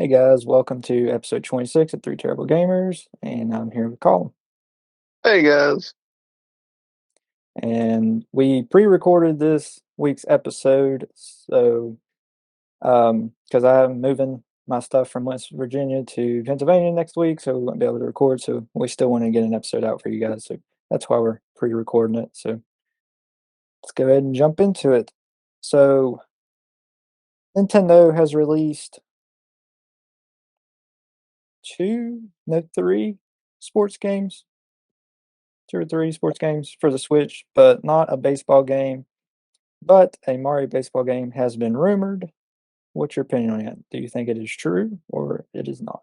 Hey guys, welcome to episode 26 of Three Terrible Gamers, and I'm here with Colin. Hey guys. And we pre-recorded this week's episode, so because I'm moving my stuff from West Virginia to Pennsylvania next week, so we won't be able to record. So we still want to get an episode out for you guys, so that's why we're pre-recording it. So let's go ahead and jump into it. So Nintendo has released three sports games, two or three sports games for the Switch, but not a baseball game. But a Mario baseball game has been rumored. What's your opinion on it? Do you think it is true or it is not?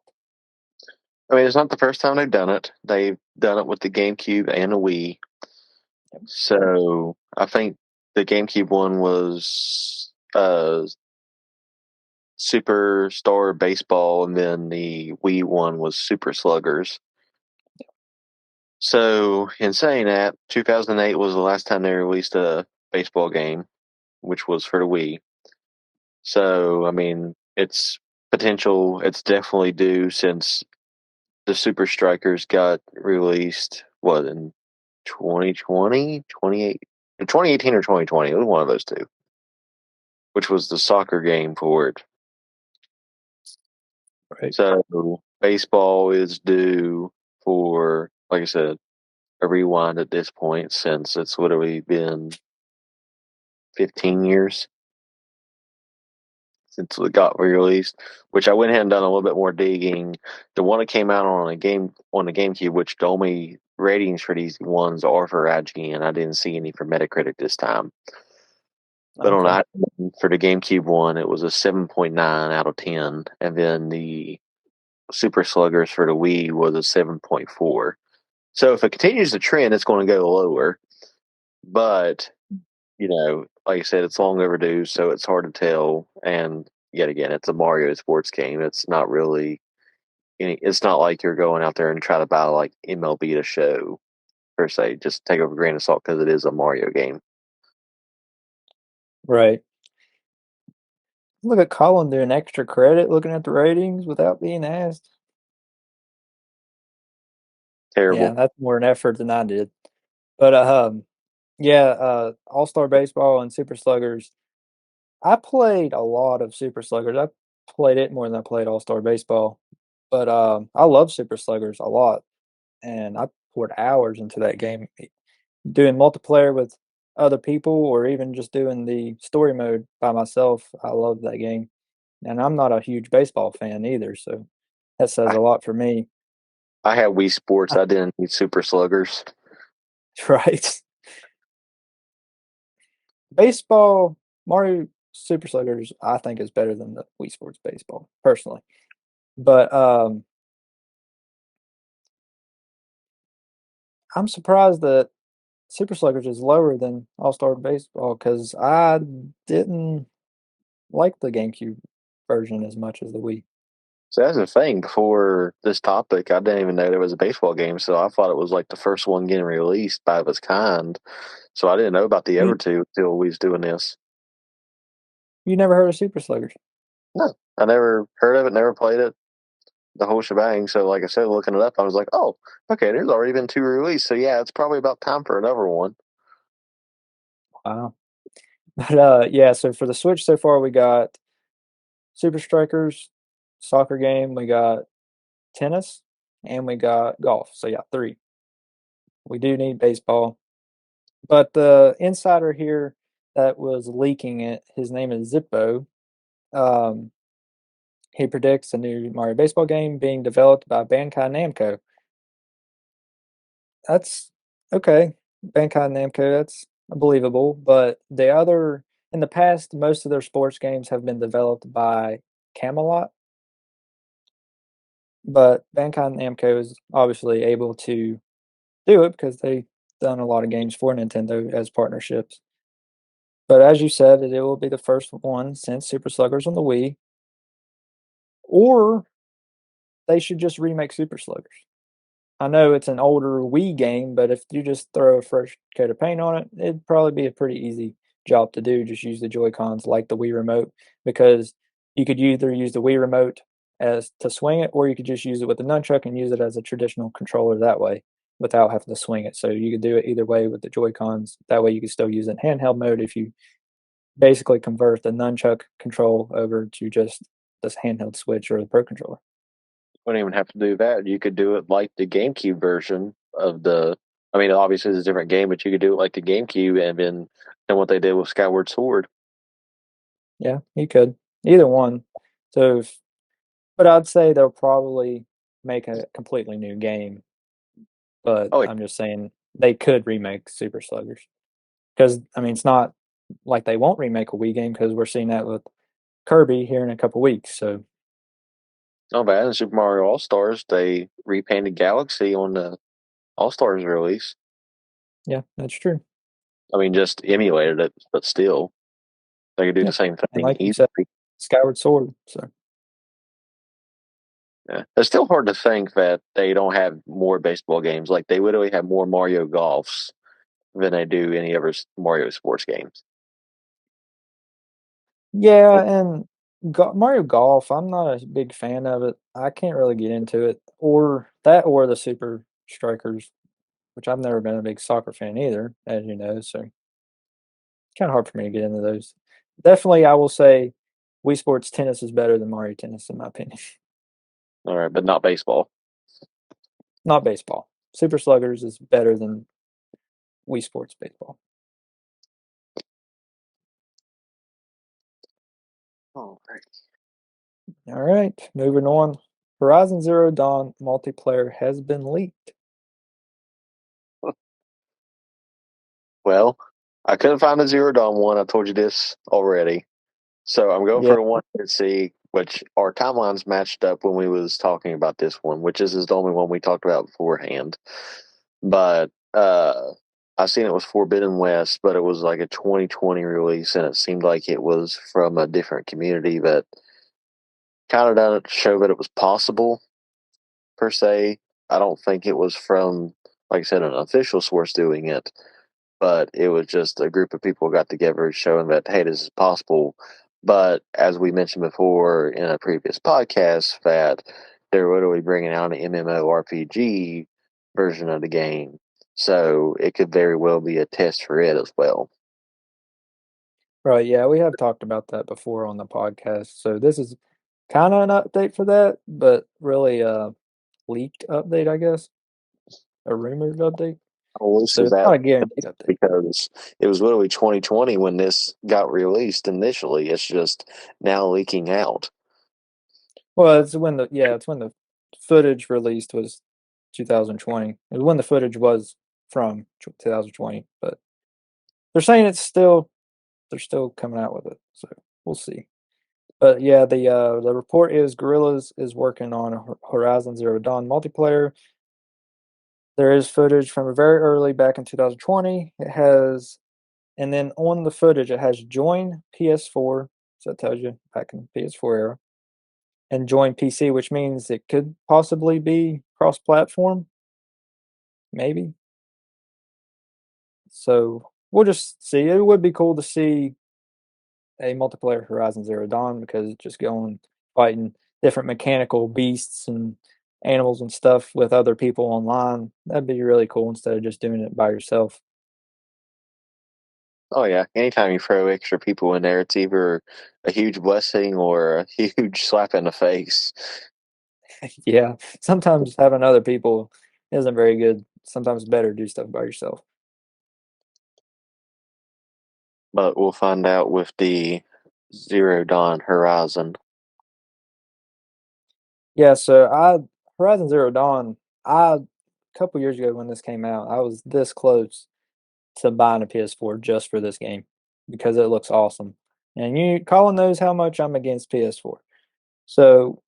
I mean, it's not the first time they've done it. They've done it with the GameCube and the Wii. So I think the GameCube one was Superstar Baseball, and then the Wii one was Super Sluggers. So, in saying that, 2008 was the last time they released a baseball game, which was for the Wii. So, I mean, it's potential, it's definitely due since the Super Strikers got released, what, in 2020, 2018 or 2020? It was one of those two, which was the soccer game for it. Right. So baseball is due for, like I said, a rewind at this point since it's literally been 15 years since it got released, which I went ahead and done a little bit more digging. The one that came out on the GameCube, which the only ratings for these ones are for IGN. I didn't see any for Metacritic this time. But on Okay. for the GameCube one, it was a 7.9 out of 10, and then the Super Sluggers for the Wii was a 7.4. So if it continues the trend, it's going to go lower. But like I said, it's long overdue, so it's hard to tell. And yet again, it's a Mario sports game. It's not really It's not like you're going out there and try to buy like MLB to show per se. Just take it with a grain of salt because it is a Mario game. Right. Look at Colin doing extra credit looking at the ratings without being asked. Yeah, Terrible. that's more an effort than I did. But yeah, All-Star Baseball and Super Sluggers. I played a lot of Super Sluggers. I played it more than I played All-Star Baseball. But I love Super Sluggers a lot. And I poured hours into that game, doing multiplayer with other people or even just doing the story mode by myself. I love that game. And I'm not a huge baseball fan either, so that says I, a lot for me. I had Wii Sports. I didn't need Super Sluggers. Right. Baseball, Mario Super Sluggers, I think is better than the Wii Sports Baseball, personally. But I'm surprised that Super Sluggers is lower than All Star Baseball because I didn't like the GameCube version as much as the Wii. So that's the thing. Before this topic, I didn't even know there was a baseball game. So I thought it was like the first one getting released by its kind. So I didn't know about the other You two until we was doing this. you never heard of Super Sluggers? No, I never heard of it, never played it, the whole shebang. So like I said, looking it up, I was like, oh, okay, there's already been two released. So yeah, it's probably about time for another one. Wow. But yeah, so for the Switch so far, we got Super Strikers, soccer game, we got tennis, and we got golf. So yeah, three. We do need baseball. But the insider here that was leaking it, his name is Zippo. Um, he predicts a new Mario baseball game being developed by Bandai Namco. That's okay. Bandai Namco, that's believable. But in the past, most of their sports games have been developed by Camelot. But Bandai Namco is obviously able to do it because they've done a lot of games for Nintendo as partnerships. But as you said, it will be the first one since Super Sluggers on the Wii, or they should just remake Super Sluggers. I know it's an older Wii game, but if you just throw a fresh coat of paint on it, it'd probably be a pretty easy job to do. Just use the Joy Cons like the Wii Remote because you could either use the Wii Remote as to swing it, or you could just use it with the nunchuck and use it as a traditional controller that way without having to swing it. So you could do it either way with the Joy Cons. That way you can still use it in handheld mode if you basically convert the nunchuck control over to just this handheld switch or the Pro controller. Wouldn't even have to do that. You could do it like the GameCube version of the. I mean, obviously it's a different game, but you could do it like the GameCube and then what they did with Skyward Sword. Yeah, you could either one. So, but I'd say they'll probably make a completely new game. But Oh, I'm just saying they could remake Super Sluggers because I mean it's not like they won't remake a Wii game because we're seeing that with Kirby here in a couple weeks. So not bad. In Super Mario All Stars, they repainted Galaxy on the All Stars release. yeah, that's true. I mean, just emulated it, but still, they could do Yeah, the same and thing like you easily. said, Skyward Sword. So Yeah. It's still hard to think that they don't have more baseball games. Like they literally have more Mario Golfs than they do any other Mario sports games. yeah, and Mario Golf, I'm not a big fan of it. I can't really get into it, or that, or the Super Strikers, which I've never been a big soccer fan either, as you know. So it's kind of hard for me to get into those. Definitely, I will say Wii Sports Tennis is better than Mario Tennis, in my opinion. All right, but not baseball. Not baseball. Super Sluggers is better than Wii Sports Baseball. Oh, right. All right, moving on. Horizon Zero Dawn multiplayer has been leaked. Well, I couldn't find the Zero Dawn one. I told you this already. So I'm going Yeah, for the one to see which our timelines matched up when we was talking about this one, which is the only one we talked about beforehand. But I seen it was Forbidden West, but it was like a 2020 release, and it seemed like it was from a different community that kind of doesn't show that it was possible per se. I don't think it was from, like I said, an official source doing it, but it was just a group of people got together showing that, hey, this is possible. But as we mentioned before in a previous podcast, that they're literally bringing out an MMORPG version of the game. So it could very well be a test for it as well. right. Yeah, we have talked about that before on the podcast. So this is kind of an update for that, but really a leaked update, I guess, a rumored update. How loose So is it's that? not a guaranteed update. Because it was literally 2020 when this got released initially. It's just now leaking out. Well, it's when the footage released was 2020. It was when the footage was from 2020, but they're saying they're still coming out with it. So we'll see. But yeah, the report is Gorillas is working on a Horizon Zero Dawn multiplayer. There is footage from a very early back in 2020. It has, and then on the footage, it has join PS4. So it tells you back in PS4 era, and join PC, which means it could possibly be cross-platform, maybe. So we'll just see. It would be cool to see a multiplayer Horizon Zero Dawn because it's just going fighting different mechanical beasts and animals and stuff with other people online. That'd be really cool instead of just doing it by yourself. Oh yeah, anytime you throw extra people in there, it's either a huge blessing or a huge slap in the face. Yeah, sometimes having other people isn't very good. Sometimes it's better to do stuff by yourself. But we'll find out with the Zero Dawn Horizon. Yeah, so I Horizon Zero Dawn, I a couple years ago when this came out, I was this close to buying a PS4 just for this game because it looks awesome. And Colin knows how much I'm against PS4. So,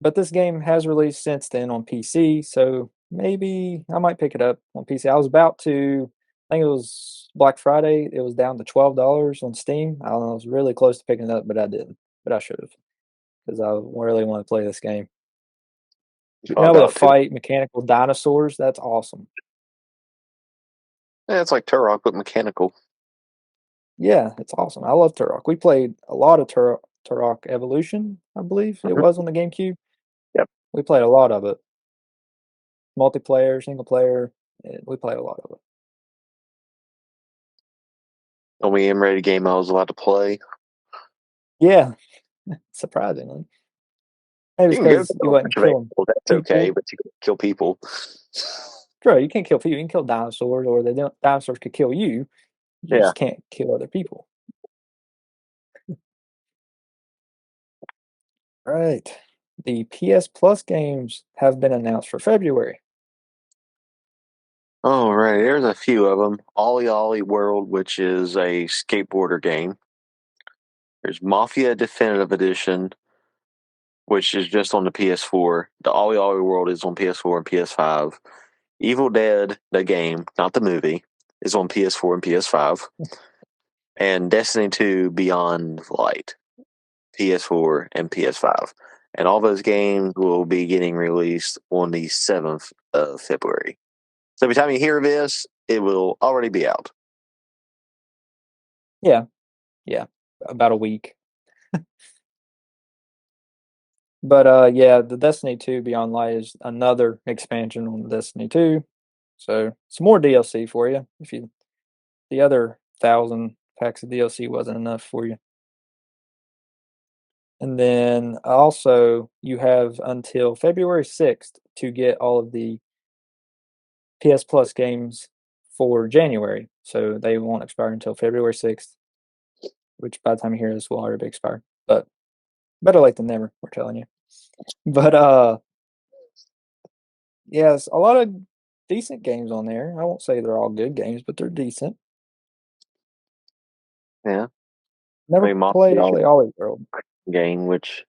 but this game has released since then on PC, so maybe I might pick it up on PC. I was about to, I think it was Black Friday. It was down to $12 on Steam. I don't know, I was really close to picking it up, but I didn't. But I should have because I really want to play this game. Being able to $12 too. fight mechanical dinosaurs, that's awesome. Yeah, it's like Turok but mechanical. Yeah, it's awesome. I love Turok. We played a lot of Turok Evolution, I believe it Mhm. was on the GameCube. Yep. We played a lot of it. Multiplayer, single player. We played a lot of it. Only M-rated game I was allowed to play. Yeah, surprisingly. Maybe You it's can go because kill you a bunch wasn't of killing animals, that's okay, people. but you can kill people. True, you can't kill people. You can kill dinosaurs, or the dinosaurs could kill you. You Yeah. just can't kill other people. Right. The PS Plus games have been announced for February. All right, there's a few of them. Ollie Ollie World, which is a skateboarder game. There's Mafia Definitive Edition, which is just on the PS4. The Ollie Ollie World is on PS4 and PS5. Evil Dead, the game, not the movie, is on PS4 and PS5. And Destiny 2 Beyond Light, PS4 and PS5. And all those games will be getting released on the 7th of February. So by the time you hear this, it will already be out. Yeah, yeah, about a week. But yeah, the Destiny 2 Beyond Light is another expansion on Destiny 2. So some more DLC for you. If you the other 1,000 packs of DLC wasn't enough for you. And then also you have until February 6th to get all of the PS Plus games for January. So they won't expire until February 6th, which by the time you hear this will already be expired. But better late than never, we're telling you. But yes, a lot of decent games on there. I won't say they're all good games, but they're decent. Yeah. I Never mean, Mafia played is Ollie Ollie World. a game, which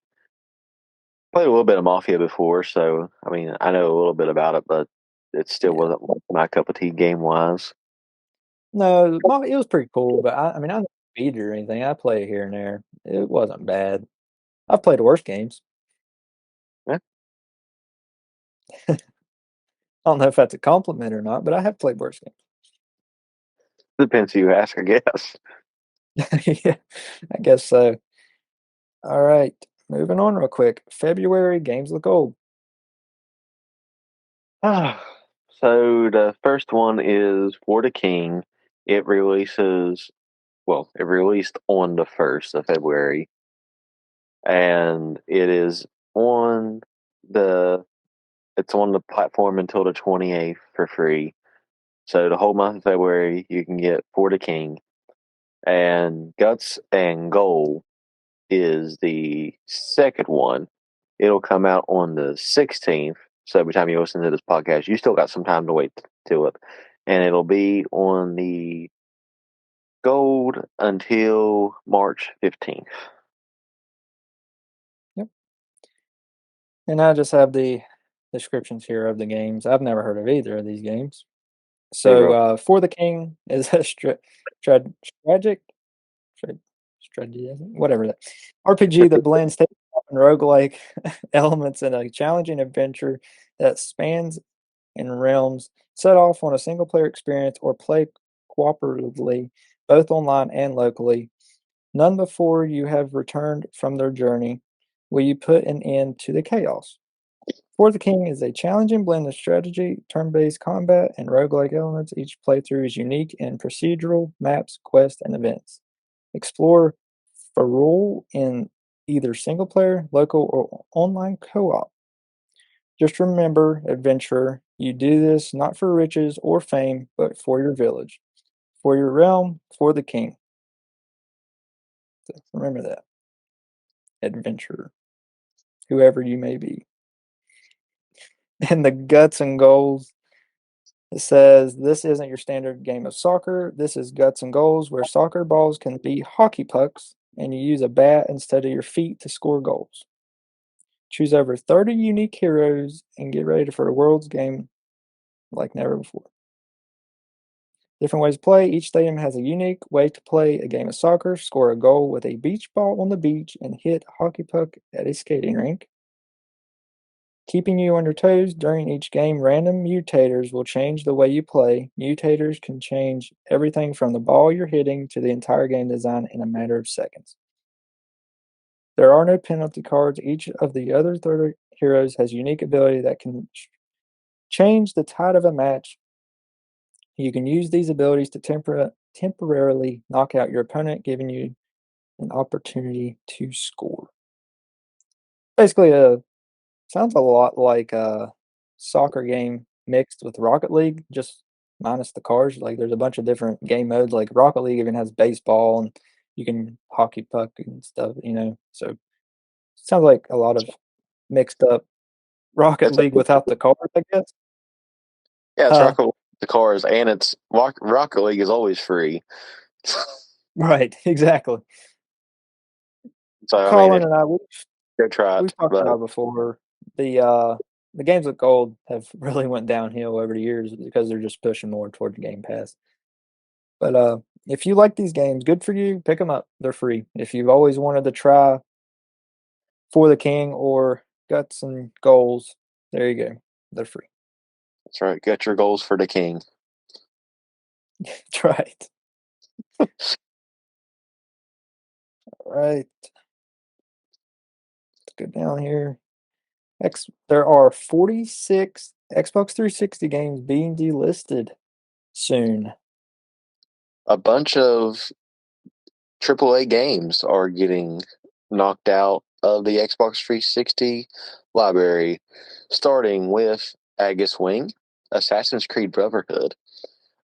played a little bit of Mafia before, so I mean, I know a little bit about it, but it still Yeah. wasn't my cup of tea game wise. No, it was pretty cool, but I mean, I don't beat it or anything. I play it here and there. It wasn't bad. I've played worse games. Yeah, I don't know if that's a compliment or not, but I have played worse depends who you ask, I guess. games. Yeah, I guess so. All right, moving on real quick. February games look old. So the first one is For the King. It releases, well, it released on the 1st of February, and on the it's on the platform until the 28th for free. So the whole month of February, you can get For the King. And Guts and Goal is the second one. It'll come out on the 16th. So every time you listen to this podcast, you still got some time to wait till it. And it'll be on the Gold until March 15th. Yep. And I just have the descriptions here of the games. I've never heard of either of these games. So, Zero. For the King is a tra tragic tra strategy, whatever that RPG that blends tabletop and roguelike elements in a challenging adventure that spans in realms, set off on a single player experience or play cooperatively, both online and locally. None before you have returned from their journey will you put an end to the chaos. For the King is a challenging blend of strategy, turn-based combat, and roguelike elements. Each playthrough is unique in procedural, maps, quests, and events. Explore Ferrule in either single player, local, or online co-op. Just remember, adventurer, you do this not for riches or fame, but for your village, for your realm, for the king. So remember that, adventurer, whoever you may be. And the guts and goals. It says this isn't your standard game of soccer. This is guts and goals, where soccer balls can be hockey pucks, and you use a bat instead of your feet to score goals. Choose over 30 unique heroes and get ready for a world's game like never before. Different ways to play. Each stadium has a unique way to play a game of soccer. Score a goal with a beach ball on the beach and hit a hockey puck at a skating rink. Keeping you on your toes during each game, random mutators will change the way you play. Mutators can change everything from the ball you're hitting to the entire game design in a matter of seconds. There are no penalty cards. Each of the other 30 heroes has unique ability that can change the tide of a match. You can use these abilities to temporarily knock out your opponent, giving you an opportunity to score. Basically, sounds a lot like a soccer game mixed with Rocket League, just minus the cars. Like there's a bunch of different game modes. Like Rocket League even has baseball and you can hockey puck and stuff. So sounds like a lot of mixed up Rocket It's League without the cars, I guess. yeah, it's Uh, Rocket League with the cars, and it's Rocket League is always free. right, exactly. So I mean, Colin it's and I, go try we've it. talked But about before the games with gold have really went downhill over the years because they're just pushing more towards Game Pass. But if you like these games, good for you. Pick them up. They're free. If you've always wanted to try For the King or Guts and Goals, there you go. They're free. that's right. Get your goals for the king. Try it. All right. Let's go down here. There are 46 Xbox 360 games being delisted soon. A bunch of AAA games are getting knocked out of the Xbox 360 library, starting with Agus Wing, Assassin's Creed Brotherhood,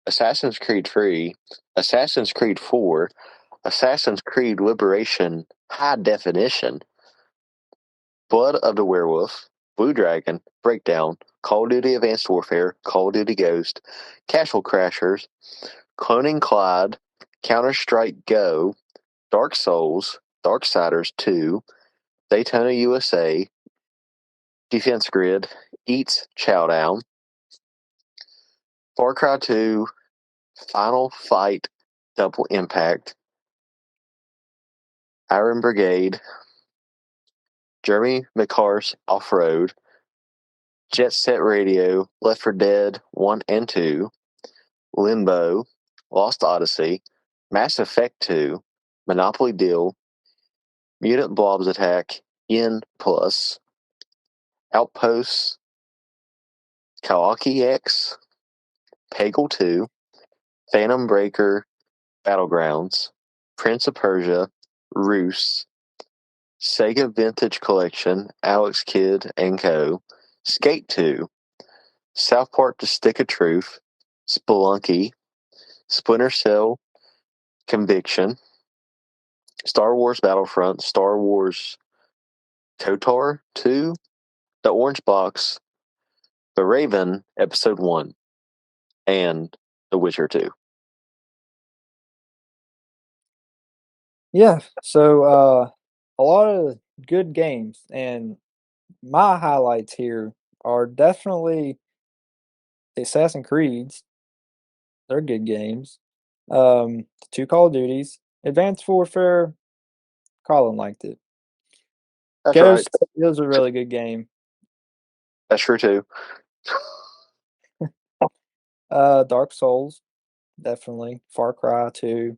Assassin's Creed 3, Assassin's Creed 4, Assassin's Creed Liberation High Definition, Blood of the Werewolf, Blue Dragon, Breakdown, Call of Duty Advanced Warfare, Call of Duty Ghost, Castle Crashers, Cloning Clyde, Counter Strike Go, Dark Souls, Darksiders 2, Daytona USA, Defense Grid, Eats Chowdown, Far Cry 2, Final Fight Double Impact, Iron Brigade, Jeremy McCar's Off-Road, Jet Set Radio, Left 4 Dead 1 and 2, Limbo, Lost Odyssey, Mass Effect 2, Monopoly Deal, Mutant Blobs Attack, N Plus, Outposts, Kawaki X, Peggle 2, Phantom Breaker, Battlegrounds, Prince of Persia, Roos, Sega Vintage Collection, Alex Kidd and Co., Skate 2, South Park The Stick of Truth, Spelunky, Splinter Cell, Conviction, Star Wars Battlefront, Star Wars KOTOR 2, The Orange Box, The Raven Episode 1, and The Witcher 2. Yeah, so a lot of good games, and my highlights here are definitely the Assassin's Creeds. They're good games. Two Call of Duties, Advanced Warfare. Colin liked it. That's right. Ghost is a really good game. That's true too. Dark Souls, definitely. Far Cry 2.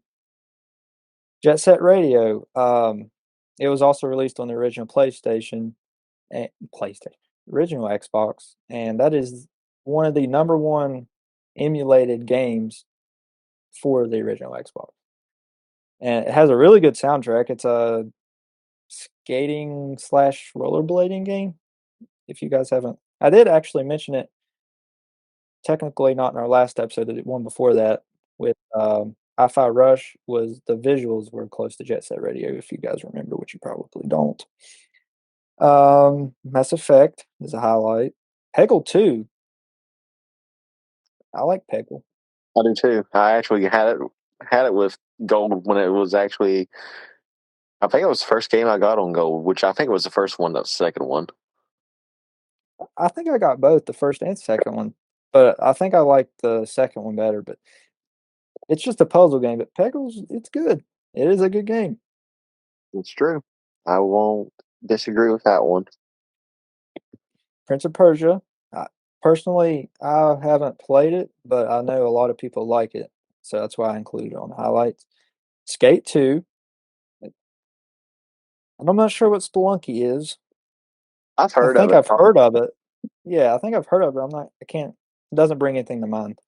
Jet Set Radio. It was also released on the original original Xbox, and that is one of the number one emulated games for the original Xbox. And it has a really good soundtrack. It's a skating slash rollerblading game. If you guys haven't, I did actually mention it technically not in our last episode, the one before that with Hi-Fi Rush was the visuals were close to Jet Set Radio. If you guys remember, which you probably don't. Mass Effect is a highlight. Peggle 2. I like Peggle. I do too. I actually had it with gold when it was actually. I think it was the first game I got on gold, which I think was the first one, not the second one. I think I got both the first and second one, but I think I like the second one better. But it's just a puzzle game. But Peggle's it's good. It is a good game. It's true. I won't disagree with that one. Prince of Persia. I, personally, I haven't played it, but I know a lot of people like it, so that's why I included it on the highlights. Skate 2. And I'm not sure what Spelunky is. I've I heard of think it. I've heard of it. Yeah, I think I've heard of it. I'm not. I can't. It doesn't bring anything to mind.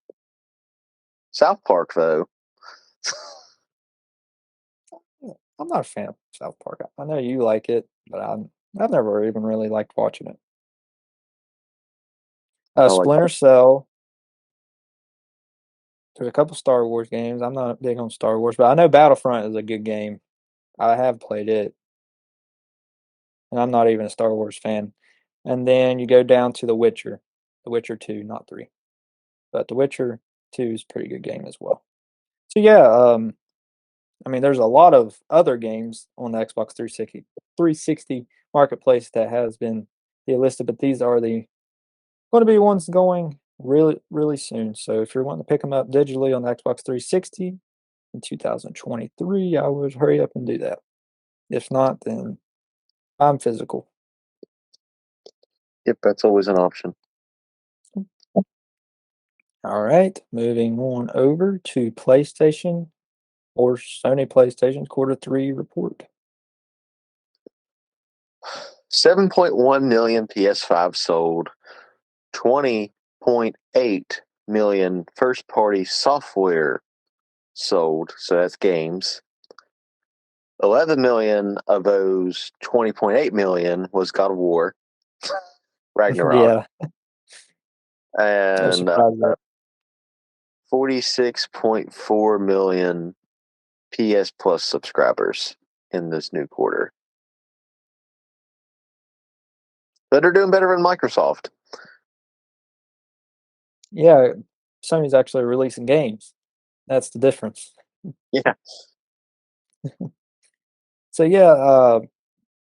South Park, though. Yeah, I'm not a fan of South Park. I know you like it, but I've never even really liked watching it. I like Splinter Cell. There's a couple Star Wars games. I'm not big on Star Wars, but I know Battlefront is a good game. I have played it, and I'm not even a Star Wars fan. And then you go down to The Witcher 2, not 3. But The Witcher 2 is a pretty good game as well. So yeah, I mean, there's a lot of other games on the Xbox 360 marketplace that has been delisted, but these are the going to be ones going really, really soon. So if you're wanting to pick them up digitally on the Xbox 360 in 2023, I would hurry up and do that. If not, then I'm physical. Yep, that's always an option. All right, moving on over to PlayStation or Sony PlayStation Quarter 3 report. 7.1 million PS5 sold, 20.8 million first party software sold. So that's games. 11 million of those 20.8 million was God of War, Ragnarok. Yeah, I was And surprised that. 46.4 million PS Plus subscribers in this new quarter. But they're doing better than Microsoft. Yeah, Sony's actually releasing games. That's the difference. Yeah. So yeah,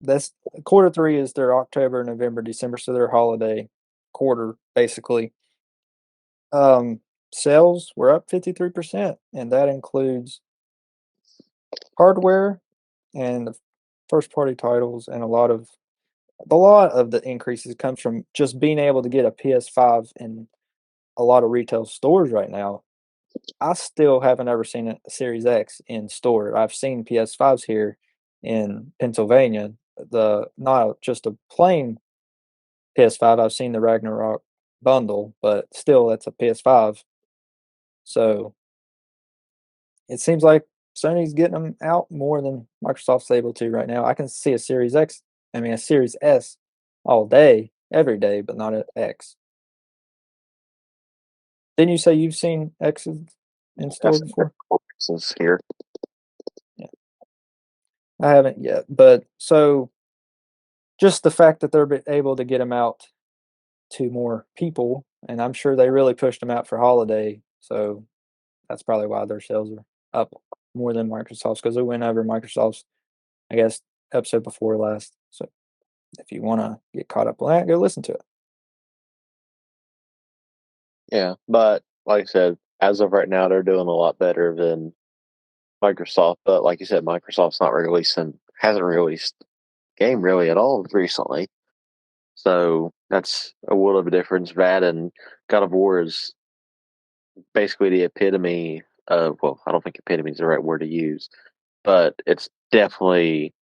that's Quarter 3 is their October, November, December, so their holiday quarter basically. Um, Sales were up 53%, and that includes hardware and the first party titles, and a lot of the increases comes from just being able to get a PS5 in a lot of retail stores right now. I still haven't ever seen a Series X in store. I've seen PS5s here in Pennsylvania. The not just a plain PS5. I've seen the Ragnarok bundle, but still, that's a PS5. So it seems like Sony's getting them out more than Microsoft's able to right now. I can see a Series X, I mean a Series S all day, every day, but not an X. Didn't you say you've seen X's in store That's before? here. Yeah, I haven't yet, but so just the fact that they're able to get them out to more people, and I'm sure they really pushed them out for holiday, so that's probably why their sales are up more than Microsoft's because they went over Microsoft's, I guess, episode before last. So if you want to get caught up on that, go listen to it. Yeah. But like I said, as of right now, they're doing a lot better than Microsoft. But like you said, Microsoft's not releasing, hasn't released game really at all recently. So that's a world of a difference. That and God of War is basically the epitome of, well, I don't think epitome is the right word to use, but it's definitely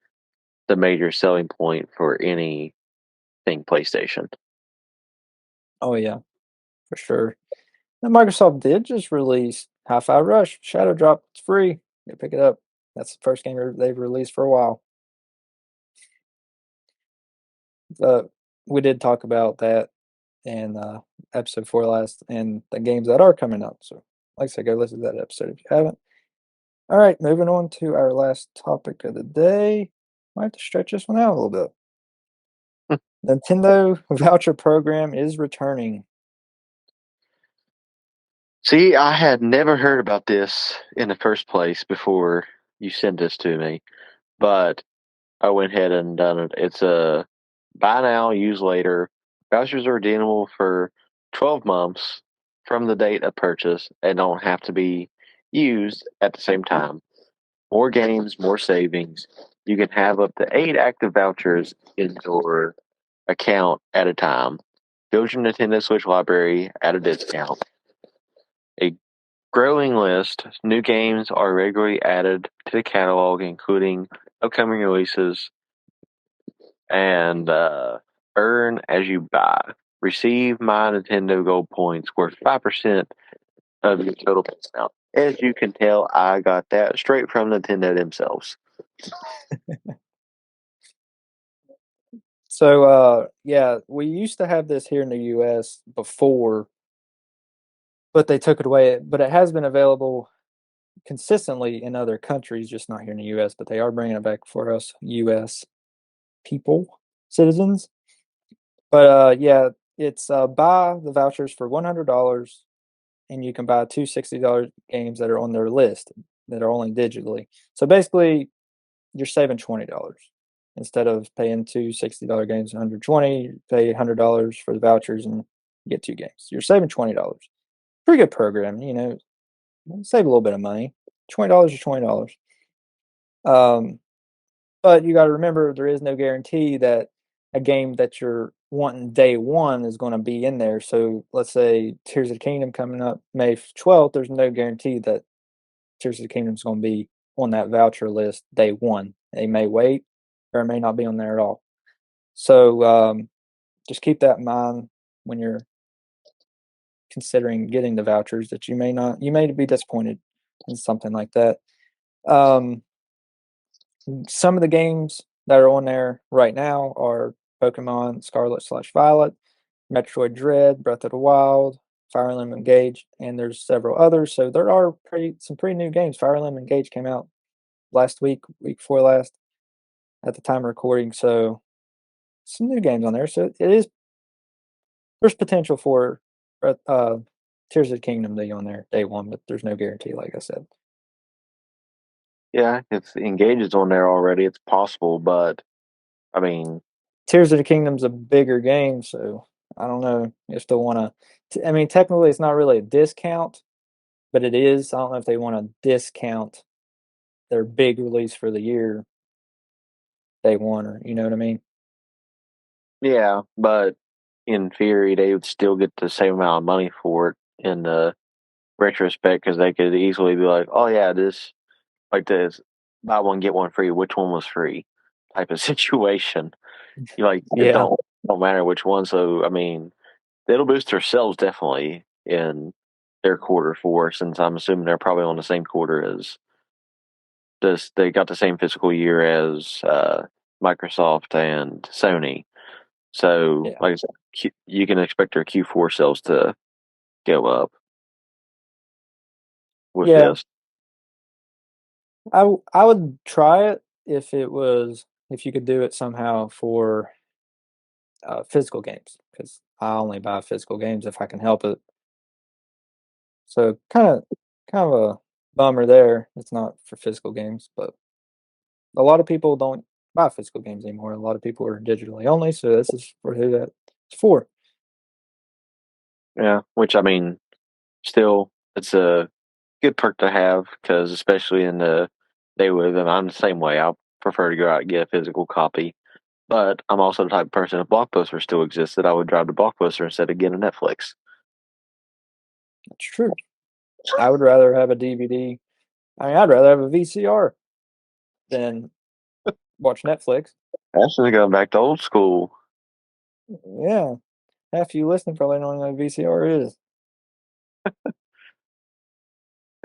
the major selling point for anything PlayStation. Oh yeah, for sure. And Microsoft did just release Hi-Fi Rush Shadow Drop. It's free. You pick it up. That's the first game they've released for a while. Uh, we did talk about that in episode 4 last, and the games that are coming up. So, like I said, go listen to that episode if you haven't. All right, moving on to our last topic of the day. Might have to stretch this one out a little bit. Nintendo voucher program is returning. See, I had never heard about this in the first place before you sent this to me, but I went ahead and done it. It's a buy now, use later. Vouchers are redeemable for 12 months from the date of purchase and don't have to be used at the same time. More games, more savings. You can have up to 8 active vouchers in your account at a time. Build your Nintendo Switch library at a discount. A growing list. New games are regularly added to the catalog, including upcoming releases and earn as you buy. Receive my Nintendo Gold points worth 5% of your total discount. As you can tell, I got that straight from Nintendo themselves. So yeah, we used to have this here in the US before, but they took it away. But it has been available consistently in other countries, just not here in the US, but they are bringing it back for us US people, citizens. But yeah, it's buy the vouchers for $100 and you can buy two $60 games that are on their list that are only digitally. So basically, you're saving $20 instead of paying two $60 games 120. You pay $100 for the vouchers and you get two games. You're saving $20. Pretty good program, save a little bit of money. $20 is $20. Um, but you got to remember there is no guarantee that a game that you're wanting day one is going to be in there. So let's say Tears of the Kingdom coming up May 12th, there's no guarantee that Tears of the Kingdom is going to be on that voucher list day one. They may wait or it may not be on there at all. So just keep that in mind when you're considering getting the vouchers that you may be disappointed in something like that. Um, some of the games that are on there right now are Pokemon Scarlet/Violet, Metroid Dread, Breath of the Wild, Fire Emblem Engage, and there's several others. So there are some pretty new games. Fire Emblem Engage came out last week before last, at the time of recording. So some new games on there. So there's potential for uh, Tears of the Kingdom to be on there day one, but there's no guarantee, like I said. Yeah, if Engage is on there already, it's possible, but I mean, Tears of the Kingdom's a bigger game, so I don't know if they'll want to. I mean, technically, it's not really a discount, but it is. I don't know if they want to discount their big release for the year day one, or you know what I mean? yeah, but in theory, they would still get the same amount of money for it in the retrospect because they could easily be like, oh, yeah, this, like this, buy one, get one free. Which one was free type of situation. You like, it Yeah, don't matter which one. So, I mean, it'll boost their sales definitely in their quarter four, since I'm assuming they're probably on the same quarter as this. They got the same fiscal year as Microsoft and Sony. So, yeah, like I said, you can expect their Q4 sales to go up with yeah. this. I would try it if you could do it somehow for physical games because I only buy physical games if I can help it. So kind of a bummer there. It's not for physical games, but a lot of people don't buy physical games anymore. A lot of people are digitally only, so this is for who that's for. Yeah, which I mean, still, it's a good perk to have because, especially in the day we live in, I'm the same way. I prefer to go out and get a physical copy. But I'm also the type of person, if Blockbuster still existed, I would drive to Blockbuster instead of getting Netflix. That's true. I would rather have a DVD. I mean, I'd rather have a VCR than watch Netflix. Actually, going back to old school, Yeah, half you listening probably don't know what VCR is.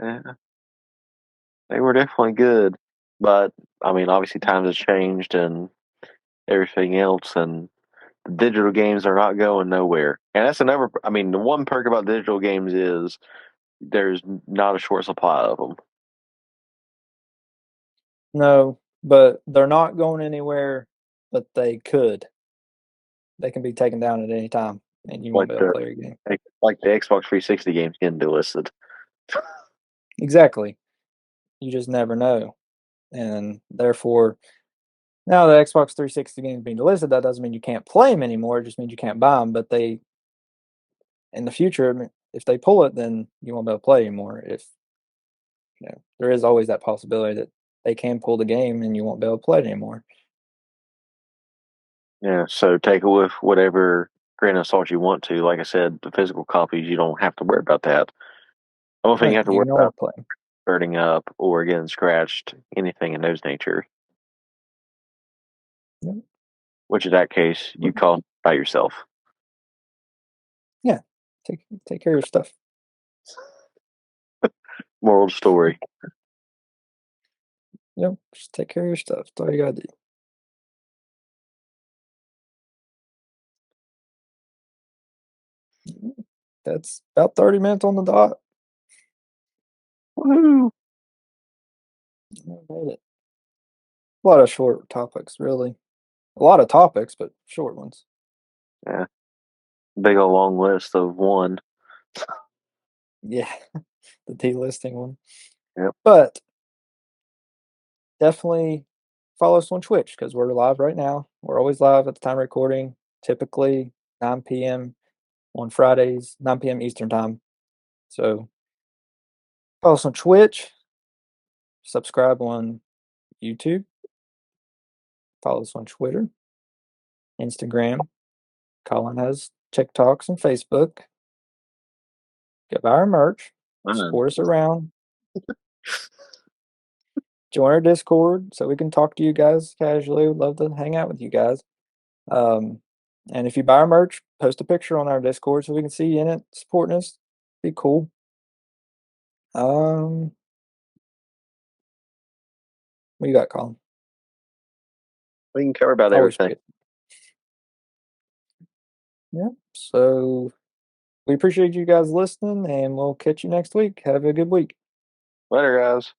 yeah, they were definitely good. But I mean, obviously, times have changed and everything else, and the digital games are not going nowhere. And that's another. I mean, the one perk about digital games is there's not a short supply of them. No, but they're not going anywhere. But they could. They can be taken down at any time, and you won't Like be able to the play your game. Xbox 360 games getting delisted. Exactly. You just never know, and therefore, now the Xbox 360 games being delisted, that doesn't mean you can't play them anymore. It just means you can't buy them. But they, in the future, I mean, if they pull it, then you won't be able to play anymore. If there is always that possibility that they can pull the game and you won't be able to play it anymore. Yeah, so take it with whatever grain of salt you want to. Like I said, the physical copies, you don't have to worry about that. The only thing you Right? have to You worry can about always play 'em. is burning up or getting scratched, anything in those nature. Yep. Which in that case, you call by yourself. Yeah, take care of your stuff. Moral story. Just take care of your stuff. That's all you gotta do. That's about 30 minutes on the dot. Woohoo! I made it. A lot of short topics, really. A lot of topics, but short ones. Yeah. Big old long list of one. Yeah, the delisting one. Yep. But definitely follow us on Twitch because we're live right now. We're always live at the time of recording, typically 9 p.m. on Fridays, 9 p.m. Eastern time. So follow us on Twitch, subscribe on YouTube, follow us on Twitter, Instagram. Colin has TikToks and Facebook. Get buy our merch, Fine. support us around, join our Discord so we can talk to you guys casually. We'd love to hang out with you guys. Um, and if you buy our merch, post a picture on our Discord so we can see you in it supporting us. Be cool. What you got, Colin? We can cover about Always everything. forget. Yeah. So we appreciate you guys listening, and we'll catch you next week. Have a good week. Later, guys.